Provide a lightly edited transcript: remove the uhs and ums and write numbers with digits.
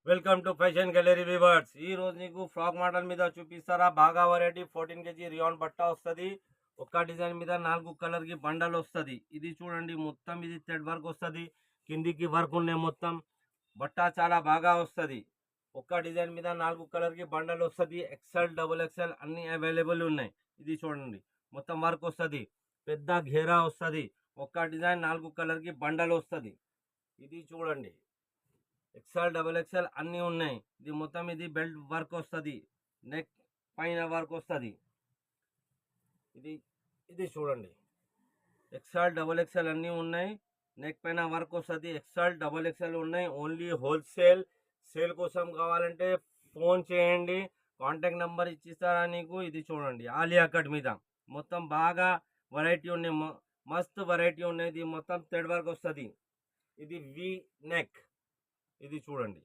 Welcome to fashion gallery viewers. ఈ రోజు నీకు ఫ్రాక్ మోడల్ మీద చూపిస్తారా. బాగా వెరైటీ 14 kg రియాన్ బట్ట వస్తుంది. ఒక్క డిజైన్ మీద 4 కలర్ కి బండల్ వస్తుంది. ఇది చూడండి, మొత్తం ఇది థ్రెడ్ వర్క్ వస్తుంది. కిందికి వర్క్ ఉన్నాయి. మొత్తం బట్ట చాలా బాగా వస్తుంది. ఒక్క డిజైన్ మీద 4 కలర్ కి బండల్ వస్తుంది. ఎక్సెల్ డబుల్ ఎక్సెల్ అన్ని అవైలబుల్ ఉన్నాయి. ఇది చూడండి, మొత్తం వర్క్ వస్తుంది. పెద్ద ఘేరా వస్తుంది. ఒక్క డిజైన్ 4 కలర్ కి బండల్ వస్తుంది. ఇది చూడండి, ఎక్సెల్ డబుల్ ఎక్సెల్ అన్నీ ఉన్నాయి. ఇది మొత్తం ఇది బెల్ట్ వర్క్ వస్తుంది. నెక్ పైన వర్క్ వస్తుంది. ఇది ఇది చూడండి, ఎక్సెల్ డబుల్ ఎక్సెల్ అన్నీ ఉన్నాయి. నెక్ పైన వర్క్ వస్తుంది. ఎక్సెల్ డబుల్ ఎక్సెల్ ఉన్నాయి. Only wholesale. సేల్ కోసం కావాలంటే ఫోన్ చేయండి. కాంటాక్ట్ నెంబర్ ఇచ్చిస్తారా నీకు. ఇది చూడండి, ఆలియా కట్ మీద మొత్తం బాగా వెరైటీ ఉన్నాయి. మస్తు వెరైటీ ఉన్నాయి. ఇది మొత్తం థ్రెడ్ వర్క్ వస్తుంది. ఇది వి నెక్. ఇది చూడండి.